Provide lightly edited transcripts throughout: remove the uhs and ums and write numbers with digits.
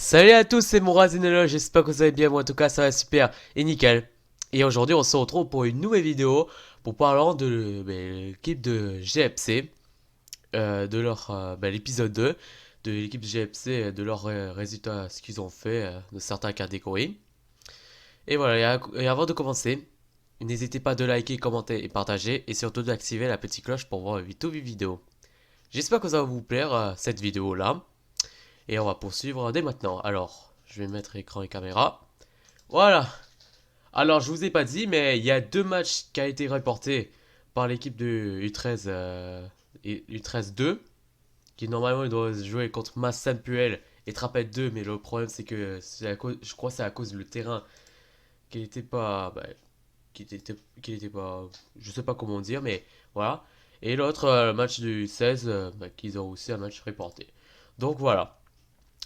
Salut à tous, c'est Mourazinello, j'espère que vous allez bien, moi en tout cas ça va super et nickel. Et aujourd'hui on se retrouve pour une nouvelle vidéo pour parler de l'équipe de GFC, de leur l'épisode 2 de l'équipe GFC, de leurs résultats, ce qu'ils ont fait de certaines catégories. Et voilà, et avant de commencer, n'hésitez pas de liker, commenter et partager et surtout d'activer la petite cloche pour voir toutes les vidéos. J'espère que ça va vous plaire cette vidéo là. Et on va poursuivre dès maintenant. Alors, je vais mettre écran et caméra. Voilà. Alors, je vous ai pas dit, mais il y a deux matchs qui ont été reportés par l'équipe de U13, U13 2, qui normalement doit jouer contre Mass Saint-Puel et Trapette 2, mais le problème c'est que je crois que c'est à cause du terrain qui n'était pas, qui était pas, je sais pas comment dire, mais voilà. Et l'autre match du 16, qu'ils ont aussi un match reporté. Donc voilà.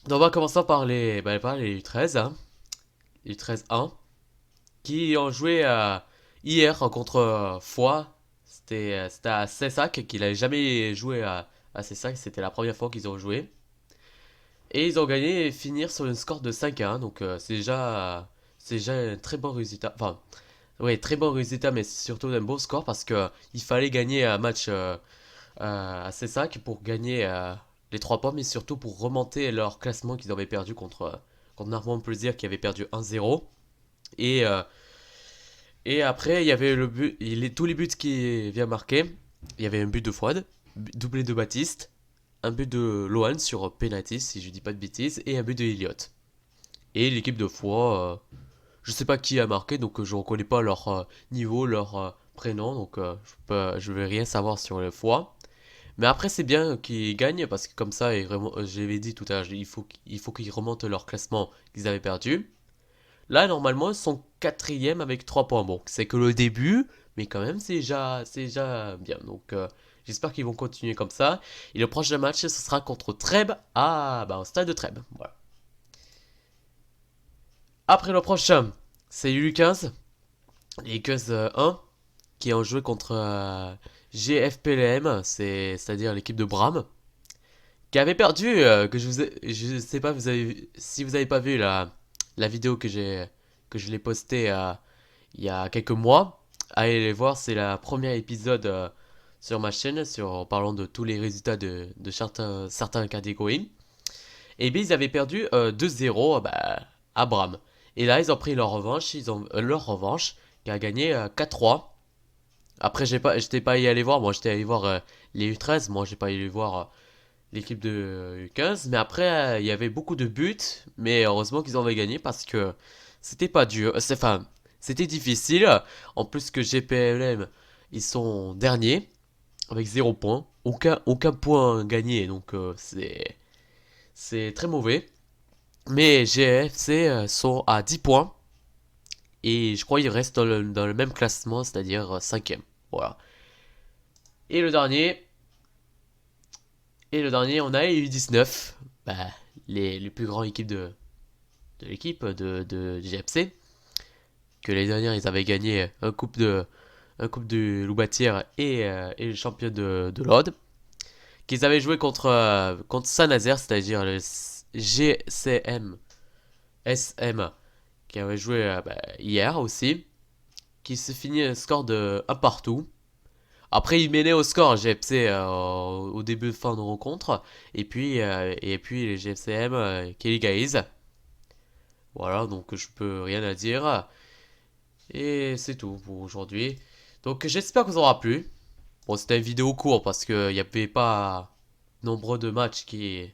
Donc on va commencer par les U13, hein, U13 1, qui ont joué hier contre Foix. C'était à Cessac, qu'il n'avait jamais joué à Cessac, c'était la première fois qu'ils ont joué. Et ils ont gagné et finir sur une score de 5-1, donc c'est déjà un très bon résultat. Enfin, ouais, très bon résultat, mais surtout un beau score parce que il fallait gagner un match à Cessac pour gagner les 3 points, mais surtout pour remonter leur classement qu'ils avaient perdu contre Normand Plaisir qui avait perdu 1-0. Et, euh, et après, il y avait tous les buts qui viennent marquer. Il y avait un but de Fouad, doublé de Baptiste, un but de Lohan sur penalty, si je dis pas de bêtises, et un but de Elliott. Et l'équipe de Foix, je sais pas qui a marqué, donc je reconnais pas leur niveau, leur prénom, donc je vais rien savoir sur le Foix. Mais après, c'est bien qu'ils gagnent parce que comme ça, je l'avais dit tout à l'heure, il faut qu'ils remontent leur classement qu'ils avaient perdu. Là, normalement, ils sont quatrième avec 3 points. Bon, c'est que le début, mais quand même, c'est déjà bien. Donc, j'espère qu'ils vont continuer comme ça. Et le prochain match, ce sera contre Trèbes, au stade de Trèbes. Voilà. Après le prochain, c'est U15, les U15 1, qui ont joué contre GFPLM, c'est-à-dire l'équipe de Bram. Qui avait perdu, je sais pas si vous avez pas vu la vidéo que je l'ai postée il y a quelques mois. Allez les voir, c'est la première épisode sur ma chaîne en parlant de tous les résultats de certaines catégories. Et bien ils avaient perdu 2-0 à Bram. Et là ils ont pris leur revanche, leur revanche qui a gagné 4-3. Après j'étais pas y allé voir, moi j'étais allé voir les U13, moi j'ai pas allé voir l'équipe de U15. Mais après, il y avait beaucoup de buts. Mais heureusement qu'ils avaient gagné parce que c'était pas dur. Enfin, c'était difficile. En plus que GPLM, ils sont derniers avec 0 points. Aucun point gagné. Donc c'est très mauvais. Mais GFC sont à 10 points. Et je crois qu'ils restent dans le même classement, c'est-à-dire 5ème. Voilà. Et le dernier, on a les U19. Bah, les plus grandes équipes de l'équipe de GFC. Que les dernières, ils avaient gagné un coupe de Loubatière et le champion de l'Aude. Qu'ils avaient joué contre Saint-Nazaire, c'est-à-dire le GCM SM, qui avait joué hier aussi. Qui se finit un score de 1 partout. Après, il menait au score GFC au début de fin de rencontre. Et puis les GFCM qui égalisent. Voilà, donc je peux rien à dire. Et c'est tout pour aujourd'hui. Donc j'espère que ça aura plu. Bon, c'était une vidéo courte parce qu'il n'y avait pas nombreux de matchs qui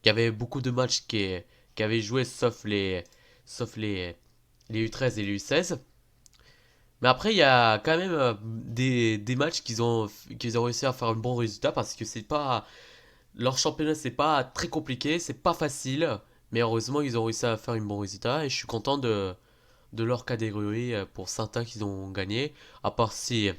avait beaucoup de matchs qui avaient joué sauf les U13 et les U16. Mais après, il y a quand même des matchs qu'ils ont réussi à faire un bon résultat parce que c'est pas, leur championnat c'est pas très compliqué, c'est pas facile. Mais heureusement, ils ont réussi à faire un bon résultat et je suis content de leur catégorie pour certains qu'ils ont gagné. À part si,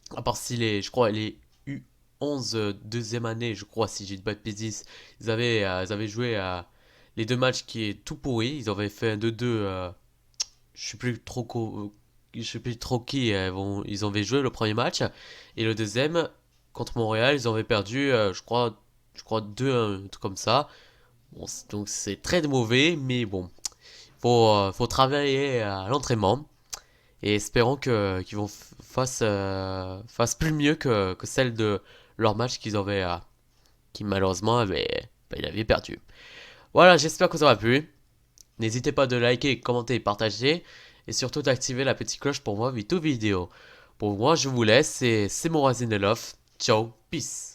je crois, les U11 deuxième année, je crois, si j'ai pas de bêtises, ils avaient joué à les deux matchs qui est tout pourri. Ils avaient fait un 2-2, je sais plus trop je sais plus trop qui, ils avaient joué le premier match. Et le deuxième, contre Montréal, ils avaient perdu, je crois 2-1, un truc comme ça. Bon, donc c'est très mauvais, mais bon, faut travailler à l'entraînement et espérons qu'ils vont fassent plus mieux que celle de leur match qu'ils avaient, qui malheureusement il avait perdu. Voilà, j'espère que ça va plu. N'hésitez pas de liker, commenter, partager et surtout d'activer la petite cloche pour voir toutes vidéos. Pour moi, je vous laisse et c'est mon Love. Ciao, peace.